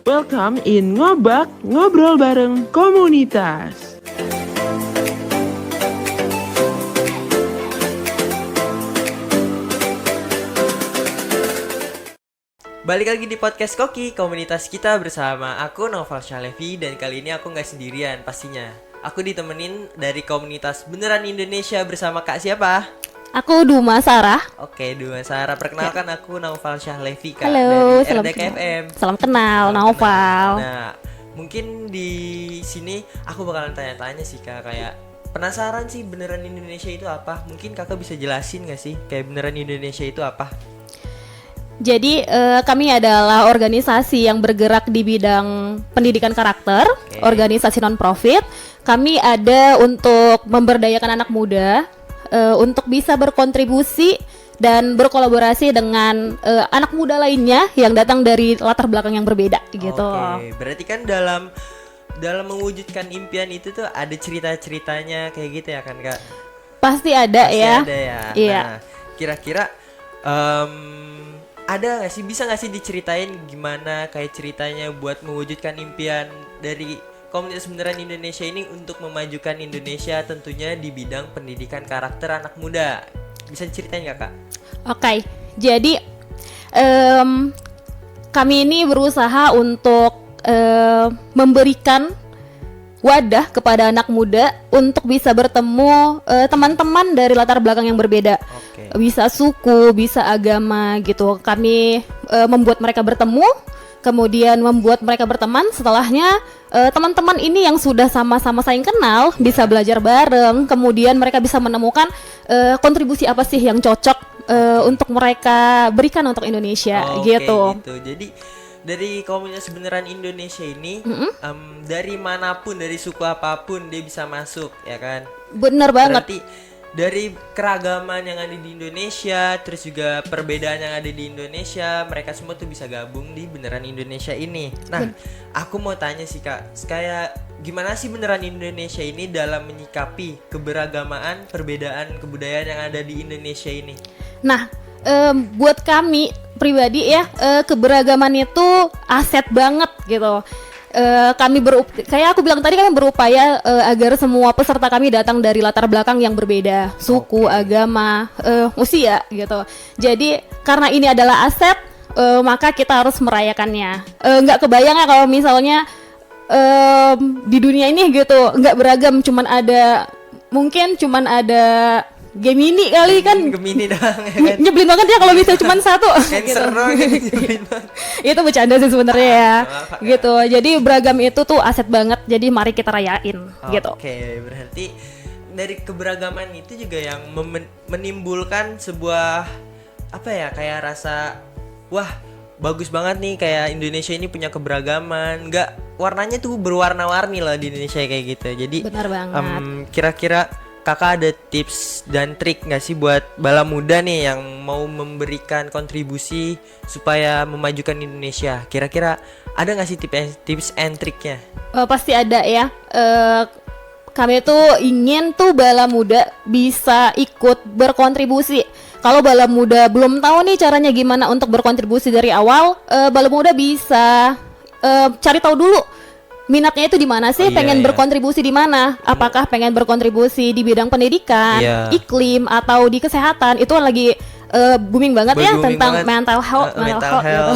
Welcome in Ngobak, ngobrol bareng komunitas. Balik lagi di podcast Koki, komunitas kita bersama aku Noval Syalevi. Dan kali ini aku gak sendirian pastinya. Aku ditemenin dari komunitas Beneran Indonesia bersama Kak siapa? Aku Duma Sarah. Oke, Duma Sarah. Perkenalkan aku Noval Syalevi Kak. Halo, dari salam RDKFM. Salam kenal, Noval. Nah, mungkin di sini aku bakalan tanya-tanya sih Kak, kayak penasaran sih Beneran Indonesia itu apa? Mungkin Kakak bisa jelasin gak sih kayak Beneran Indonesia itu apa? Jadi kami adalah organisasi yang bergerak di bidang pendidikan karakter, organisasi non-profit. Kami ada untuk memberdayakan anak muda, untuk bisa berkontribusi dan berkolaborasi dengan anak muda lainnya yang datang dari latar belakang yang berbeda gitu. Oke, berarti kan dalam mewujudkan impian itu tuh ada cerita-ceritanya kayak gitu ya kan Kak? Pasti ada. Pasti ya. ada ya. Iya. Nah, kira-kira ada nggak sih, bisa nggak sih diceritain gimana kayak ceritanya buat mewujudkan impian dari komunitas Beneran Indonesia ini untuk memajukan Indonesia tentunya di bidang pendidikan karakter anak muda? Bisa diceritain nggak Kak? Oke, jadi kami ini berusaha untuk memberikan wadah kepada anak muda untuk bisa bertemu teman-teman dari latar belakang yang berbeda. Oke. Bisa suku, bisa agama gitu. Kami membuat mereka bertemu, kemudian membuat mereka berteman. Setelahnya teman-teman ini yang sudah sama-sama saling kenal bisa belajar bareng. Kemudian mereka bisa menemukan kontribusi apa sih yang cocok untuk mereka berikan untuk Indonesia. Oke, gitu. Jadi dari komunitas Beneran Indonesia ini dari manapun, dari suku apapun dia bisa masuk ya kan? Bener banget. Berarti dari keragaman yang ada di Indonesia, terus juga perbedaan yang ada di Indonesia, mereka semua tuh bisa gabung di Beneran Indonesia ini. Nah, aku mau tanya sih Kak, kayak gimana sih Beneran Indonesia ini dalam menyikapi keberagaman, perbedaan kebudayaan yang ada di Indonesia ini? Nah, buat kami pribadi ya, keberagaman itu aset banget gitu. Kami kayak aku bilang tadi, kami berupaya agar semua peserta kami datang dari latar belakang yang berbeda, suku, agama, usia gitu. Jadi karena ini adalah aset, maka kita harus merayakannya. Nggak kebayang ya kalau misalnya di dunia ini gitu nggak beragam, mungkin cuman ada Gemini kali kan. Gemini doang ya kan? Nyebelin banget ya kalau bisa cuma satu. Cancer doang gitu. Itu bercanda sih sebenarnya ya. Maaf, Gitu. Jadi beragam itu tuh aset banget. Jadi mari kita rayain gitu. Oke, berarti dari keberagaman itu juga yang menimbulkan sebuah apa ya, kayak rasa wah, bagus banget nih kayak Indonesia ini punya keberagaman. Nggak, warnanya tuh berwarna-warni lah di Indonesia kayak gitu. Jadi Benar banget. Kira-kira Kakak ada tips dan trik nggak sih buat bala muda nih yang mau memberikan kontribusi supaya memajukan Indonesia? Kira-kira ada nggak sih tips and triknya? Pasti ada ya. Kami tuh ingin tuh bala muda bisa ikut berkontribusi. Kalau bala muda belum tahu nih caranya gimana untuk berkontribusi dari awal, bala muda bisa cari tahu dulu minatnya itu di mana sih, pengen berkontribusi di mana? Apakah pengen berkontribusi di bidang pendidikan, iklim, atau di kesehatan? Itu lagi booming banget ya tentang mental health. Gitu.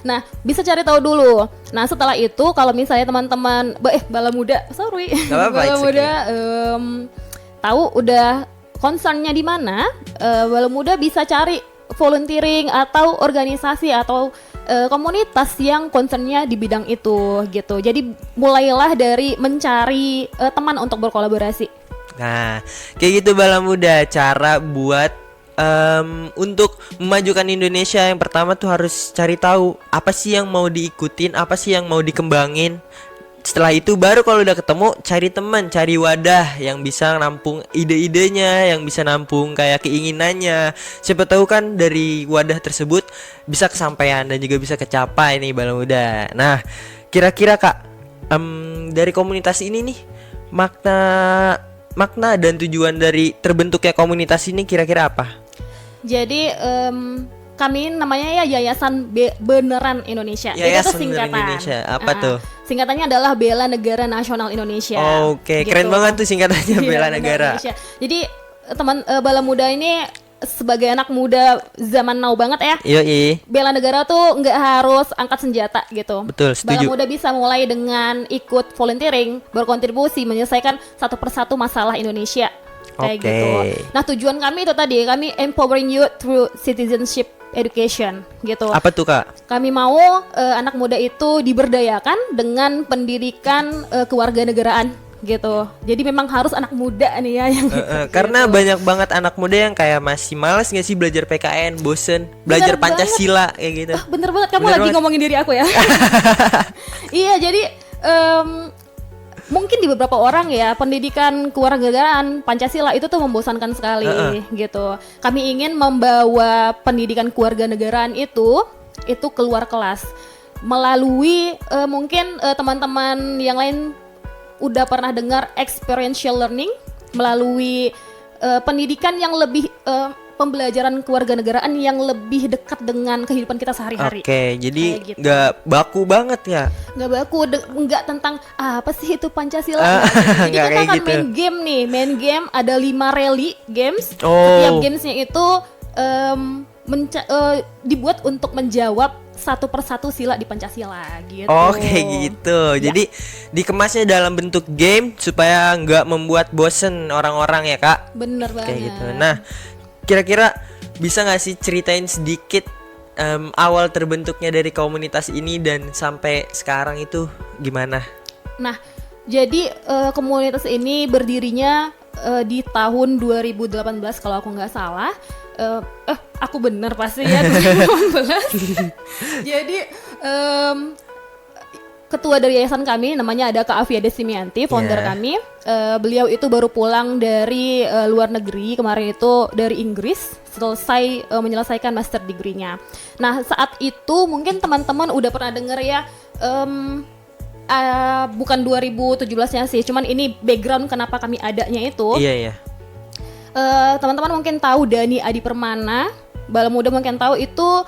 Nah, bisa cari tahu dulu. Nah, setelah itu kalau misalnya teman-teman bala muda tahu udah concernnya di mana, bala muda bisa cari volunteering atau organisasi atau komunitas yang concernnya di bidang itu gitu. Jadi mulailah dari mencari teman untuk berkolaborasi. Nah, kayak gitu bala muda, cara buat untuk memajukan Indonesia yang pertama tuh harus cari tahu apa sih yang mau diikutin, apa sih yang mau dikembangin. Setelah itu baru kalau udah ketemu cari teman, cari wadah yang bisa nampung ide-idenya, yang bisa nampung kayak keinginannya. Siapa tahu kan dari wadah tersebut bisa kesampaian dan juga bisa kecapai nih bala muda. Nah, kira-kira Kak, dari komunitas ini nih, makna dan tujuan dari terbentuknya komunitas ini kira-kira apa? Jadi kami namanya ya Yayasan Beneran Indonesia. Yayasan Itu singkatan. Beneran Indonesia. Apa tuh? Singkatannya adalah Bela Negara Nasional Indonesia. Oke, keren banget tuh singkatannya Iya, Bela Beneran Negara. Indonesia. Jadi teman Bala Muda ini sebagai anak muda zaman now banget ya. Yoi. Bela negara tuh nggak harus angkat senjata gitu. Betul, setuju. Bala muda bisa mulai dengan ikut volunteering, berkontribusi menyelesaikan satu persatu masalah Indonesia. Kayak Oke. gitu. Nah, tujuan kami itu tadi, kami empowering youth through citizenship education gitu. Apa tuh, Kak? Kami mau anak muda itu diberdayakan dengan pendidikan kewarganegaraan gitu. Jadi memang harus anak muda nih ya yang Karena gitu. banyak banget anak muda yang kayak masih malas nggak sih belajar PKN, bosen, belajar Bener Pancasila kayak gitu. Bener banget, kamu Bener lagi banget. ngomongin diri aku ya. Iya, jadi mungkin di beberapa orang ya pendidikan kewarganegaraan Pancasila itu tuh membosankan sekali gitu. Kami ingin membawa pendidikan kewarganegaraan itu keluar kelas melalui mungkin teman-teman yang lain udah pernah dengar experiential learning, melalui pendidikan yang lebih pembelajaran kewarganegaraan yang lebih dekat dengan kehidupan kita sehari-hari. Oke, jadi Kayak gitu. nggak baku banget ya. Nggak baku, nggak tentang apa sih itu Pancasila. Jadi Nggak kita kayak akan gitu. main game nih, main game ada 5 rally games. Oh. Setiap gamesnya itu dibuat untuk menjawab satu persatu sila di Pancasila gitu. Oke gitu. Jadi dikemasnya dalam bentuk game supaya nggak membuat bosen orang-orang ya, Kak. Bener banget. Kayak gitu. Nah, kira-kira bisa nggak sih ceritain sedikit awal terbentuknya dari komunitas ini dan sampai sekarang itu gimana? Nah, jadi komunitas ini berdirinya di tahun 2018 kalau aku nggak salah. Aku bener pasti ya 2018. Jadi ketua dari yayasan kami namanya ada Kak Afia Desimianti, founder Yeah. kami. Beliau itu baru pulang dari luar negeri kemarin itu dari Inggris, selesai menyelesaikan master degree-nya. Nah, saat itu mungkin teman-teman udah pernah dengar ya, bukan 2017-nya sih, cuman ini background kenapa kami adanya itu. Iya, iya. Teman-teman mungkin tahu Dani Adi Permana, Bala Muda mungkin tahu itu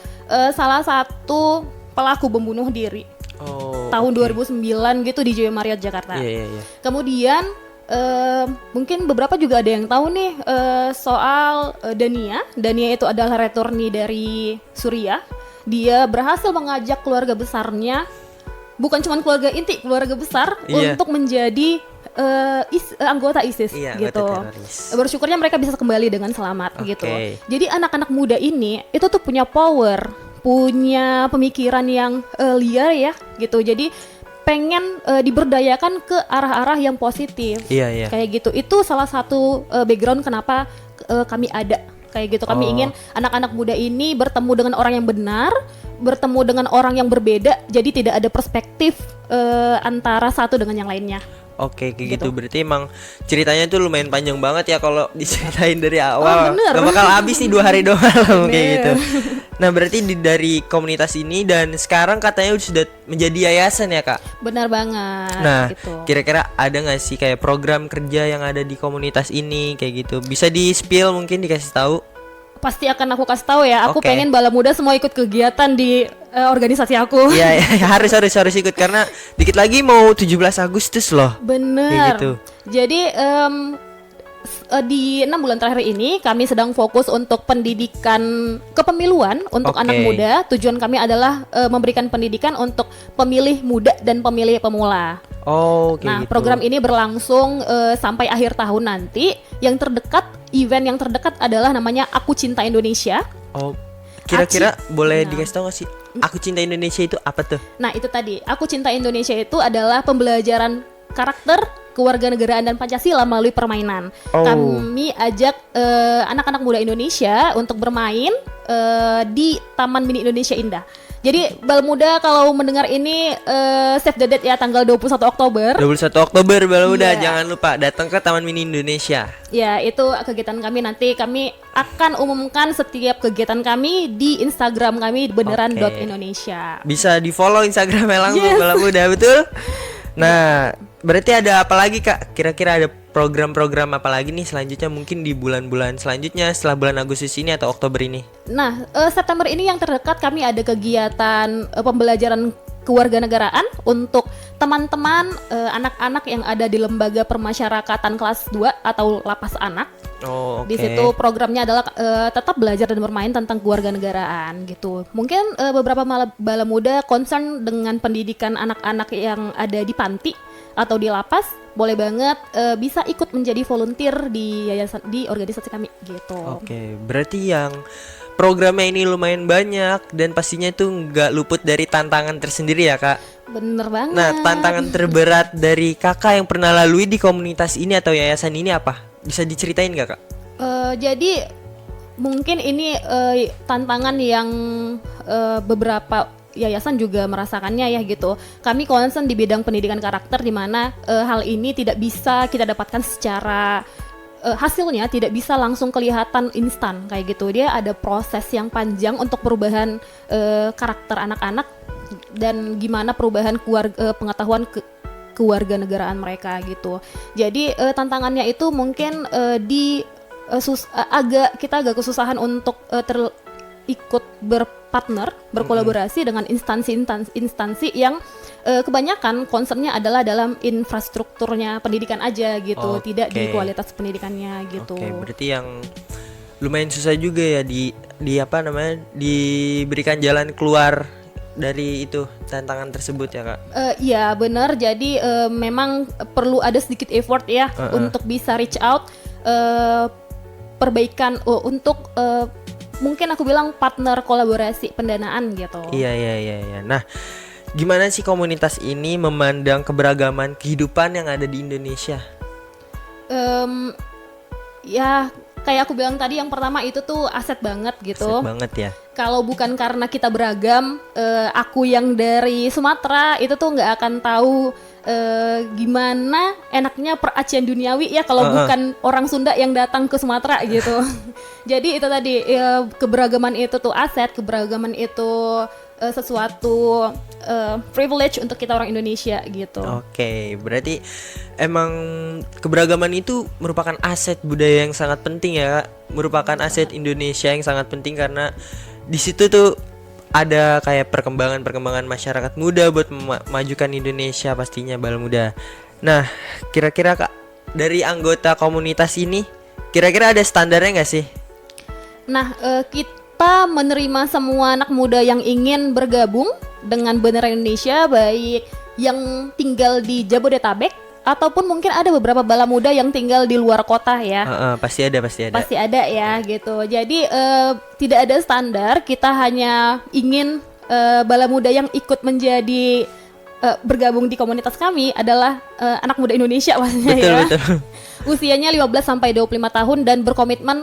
salah satu pelaku bom bunuh diri Oh. tahun oke. 2009 gitu di Joyo Marriott Jakarta. Iya, iya, iya. Kemudian mungkin beberapa juga ada yang tahu nih soal Dania. Dania itu adalah returnee dari Suriah. Dia berhasil mengajak keluarga besarnya, bukan cuma keluarga inti, keluarga besar Iya. untuk menjadi anggota ISIS Iya, gitu. anggota teroris. Bersyukurnya mereka bisa kembali dengan selamat Oke. gitu. Jadi anak-anak muda ini itu tuh punya power, punya pemikiran yang liar ya gitu. Jadi pengen diberdayakan ke arah-arah yang positif. Iya, iya. Kayak gitu. Itu salah satu background kenapa kami ada. Kayak gitu. Kami Oh. ingin anak-anak muda ini bertemu dengan orang yang benar, bertemu dengan orang yang berbeda. Jadi tidak ada perspektif antara satu dengan yang lainnya. Oke, kayak Gitu. gitu. Berarti emang ceritanya tuh lumayan panjang banget ya kalau diceritain dari awal. bener. Gak bakal habis nih 2 hari doang kayak Bener. gitu. Nah, berarti dari komunitas ini dan sekarang katanya sudah menjadi yayasan ya, Kak? Benar banget. Nah, gitu. kira-kira ada nggak sih kayak program kerja yang ada di komunitas ini kayak gitu? Bisa di-spill mungkin dikasih tahu? Pasti akan aku kasih tahu ya. Aku Oke. pengen Bala Muda semua ikut kegiatan di organisasi aku. Iya, ya, harus ikut karena dikit lagi mau 17 Agustus loh. Bener. Kayak gitu. Jadi di 6 bulan terakhir ini kami sedang fokus untuk pendidikan kepemiluan untuk Oke. anak muda. Tujuan kami adalah memberikan pendidikan untuk pemilih muda dan pemilih pemula. Oh, kayak Nah, gitu. program ini berlangsung sampai akhir tahun nanti. Yang terdekat, event yang terdekat adalah namanya Aku Cinta Indonesia. Oh, kira-kira boleh Nah. dikasih tahu nggak sih? Aku Cinta Indonesia itu apa tuh? Nah, itu tadi. Aku Cinta Indonesia itu adalah pembelajaran karakter, kewarganegaraan dan Pancasila melalui permainan. Oh. Kami ajak anak-anak muda Indonesia untuk bermain di Taman Mini Indonesia Indah. Jadi Bal Muda kalau mendengar ini save the date ya, tanggal 21 Oktober. 21 Oktober baru udah, Iya. jangan lupa datang ke Taman Mini Indonesia. Ya, itu kegiatan kami. Nanti kami akan umumkan setiap kegiatan kami di Instagram kami beneran.indonesia. Bisa di-follow Instagramnya langsung Yes. Bala Muda, betul? Nah, berarti ada apa lagi, Kak? Kira-kira ada program-program apa lagi nih selanjutnya mungkin di bulan-bulan selanjutnya setelah bulan Agustus ini atau Oktober ini? Nah, September ini yang terdekat kami ada kegiatan pembelajaran kewarganegaraan untuk teman-teman anak-anak yang ada di lembaga permasyarakatan kelas 2 atau lapas anak. Oh, oke. Di situ programnya adalah tetap belajar dan bermain tentang kewarganegaraan gitu. Mungkin beberapa bala muda concern dengan pendidikan anak-anak yang ada di panti atau di lapas, boleh banget bisa ikut menjadi volunteer di yayasan, di organisasi kami gitu. Oke, berarti yang programnya ini lumayan banyak dan pastinya itu nggak luput dari tantangan tersendiri ya, Kak. Bener banget. Nah, tantangan terberat dari Kakak yang pernah lalui di komunitas ini atau yayasan ini apa? Bisa diceritain nggak, Kak? Jadi mungkin ini tantangan yang beberapa yayasan juga merasakannya ya gitu. Kami concern di bidang pendidikan karakter di mana hal ini tidak bisa kita dapatkan secara hasilnya tidak bisa langsung kelihatan instan kayak gitu. Dia ada proses yang panjang untuk perubahan karakter anak-anak dan gimana perubahan pengetahuan kewarganegaraan mereka gitu. Jadi tantangannya itu mungkin kita agak kesusahan untuk ikut berpartner, berkolaborasi dengan instansi yang kebanyakan concernnya adalah dalam infrastrukturnya pendidikan aja gitu, tidak di kualitas pendidikannya gitu. Oke, berarti yang lumayan susah juga ya di apa namanya diberikan jalan keluar dari itu tantangan tersebut ya, Kak. Iya benar, jadi memang perlu ada sedikit effort ya untuk bisa reach out perbaikan untuk mungkin aku bilang partner kolaborasi pendanaan gitu. Iya. Nah, gimana sih komunitas ini memandang keberagaman kehidupan yang ada di Indonesia? Ya kayak aku bilang tadi, yang pertama itu tuh aset banget gitu. Aset banget ya. Kalau bukan karena kita beragam, aku yang dari Sumatera itu tuh nggak akan tahu gimana enaknya peracian duniawi ya kalau bukan orang Sunda yang datang ke Sumatera gitu. Jadi itu tadi keberagaman itu tuh aset, keberagaman itu sesuatu privilege untuk kita orang Indonesia gitu. Oke, berarti emang keberagaman itu merupakan aset budaya yang sangat penting ya, Kak. Merupakan aset Indonesia yang sangat penting karena di situ tuh ada kayak perkembangan masyarakat muda buat memajukan Indonesia pastinya bala muda. Nah, kira-kira Kak, dari anggota komunitas ini kira-kira ada standarnya nggak sih? Nah, kita menerima semua anak muda yang ingin bergabung dengan Bendera Indonesia, baik yang tinggal di Jabodetabek ataupun mungkin ada beberapa bala muda yang tinggal di luar kota ya. Pasti ada. Pasti ada ya gitu. Jadi tidak ada standar, kita hanya ingin bala muda yang ikut menjadi bergabung di komunitas kami adalah anak muda Indonesia pastinya ya. Betul. Usianya 15 sampai 25 tahun dan berkomitmen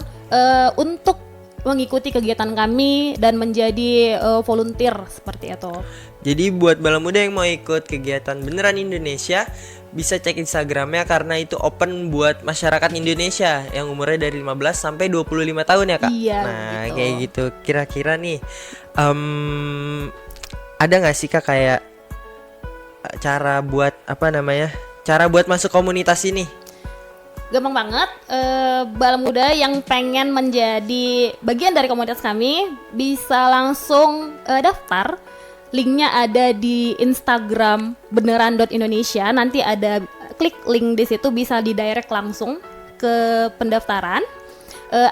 untuk mengikuti kegiatan kami dan menjadi volunteer seperti itu. Jadi buat bala muda yang mau ikut kegiatan Beneran Indonesia bisa cek Instagramnya karena itu open buat masyarakat Indonesia yang umurnya dari 15 sampai 25 tahun ya, Kak? Iya, nah gitu. Kayak gitu. Kira-kira nih ada gak sih, Kak, kayak cara buat masuk komunitas ini? Gampang banget, bala muda yang pengen menjadi bagian dari komunitas kami bisa langsung daftar. Linknya ada di Instagram beneran.indonesia. Nanti ada klik link di situ, bisa didirect langsung ke pendaftaran.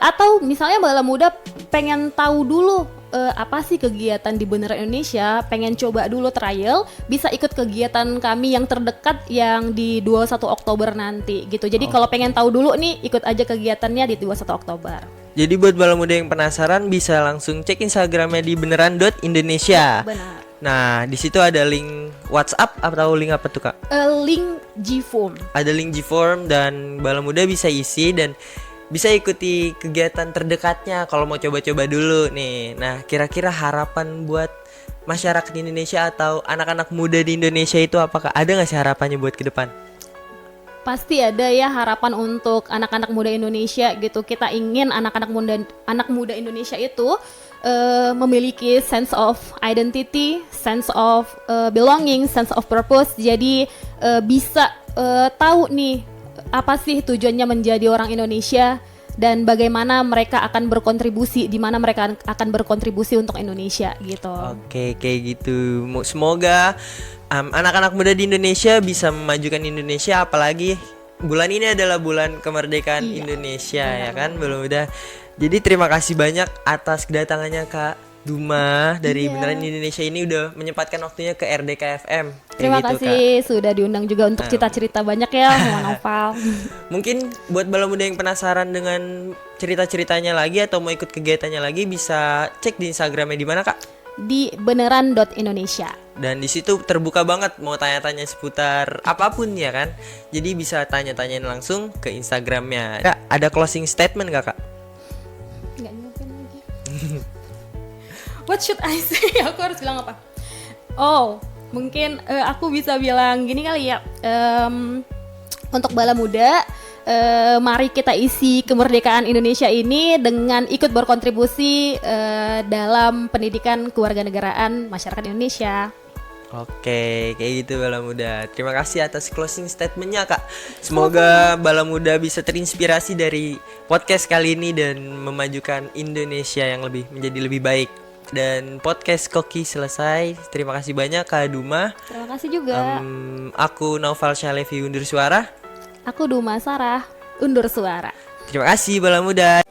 Atau misalnya bala muda pengen tahu dulu apa sih kegiatan di Beneran Indonesia, pengen coba dulu trial, bisa ikut kegiatan kami yang terdekat yang di 21 Oktober nanti gitu. Jadi kalau pengen tahu dulu nih, ikut aja kegiatannya di 21 Oktober. Jadi buat bala muda yang penasaran bisa langsung cek Instagramnya di beneran.indonesia. Benar. Nah, di situ ada link WhatsApp atau link apa tuh, Kak? Link Gform. Ada link Gform dan bala muda bisa isi dan bisa ikuti kegiatan terdekatnya kalau mau coba-coba dulu nih. Nah, kira-kira harapan buat masyarakat Indonesia atau anak-anak muda di Indonesia itu apakah ada nggak sih harapannya buat ke depan? Pasti ada ya harapan untuk anak-anak muda Indonesia gitu. Kita ingin anak muda Indonesia itu memiliki sense of identity, sense of belonging, sense of purpose. Jadi bisa tahu nih apa sih tujuannya menjadi orang Indonesia dan bagaimana mereka akan berkontribusi, di mana mereka akan berkontribusi untuk Indonesia gitu. Oke, kayak gitu. Semoga anak-anak muda di Indonesia bisa memajukan Indonesia, apalagi bulan ini adalah bulan kemerdekaan Indonesia ya kan, belum udah. Jadi terima kasih banyak atas kedatangannya Kak Duma dari Beneran Indonesia ini udah menyempatkan waktunya ke RDK FM. Terima gitu, kasih sudah diundang juga untuk cerita-cerita banyak ya sama Noval. Mungkin buat bala muda yang penasaran dengan cerita-ceritanya lagi atau mau ikut kegiatannya lagi, bisa cek di Instagramnya di mana Kak? Di beneran.indonesia. Dan di situ terbuka banget mau tanya-tanya seputar apapun ya kan. Jadi bisa tanya-tanyain langsung ke Instagramnya. Kak, ada closing statement gak Kak? Nggak nyampein lagi. What should I say? Aku harus bilang apa? Oh, mungkin aku bisa bilang gini kali ya. Untuk bala muda, mari kita isi kemerdekaan Indonesia ini dengan ikut berkontribusi dalam pendidikan kewarganegaraan masyarakat Indonesia. Oke, kayak gitu bala muda. Terima kasih atas closing statementnya Kak. Semoga bala muda bisa terinspirasi dari podcast kali ini dan memajukan Indonesia yang menjadi lebih baik. Dan podcast Koki selesai. Terima kasih banyak Kak Duma. Terima kasih juga. Aku Noval Syalevi undur suara. Aku Duma Sarah undur suara. Terima kasih bala muda.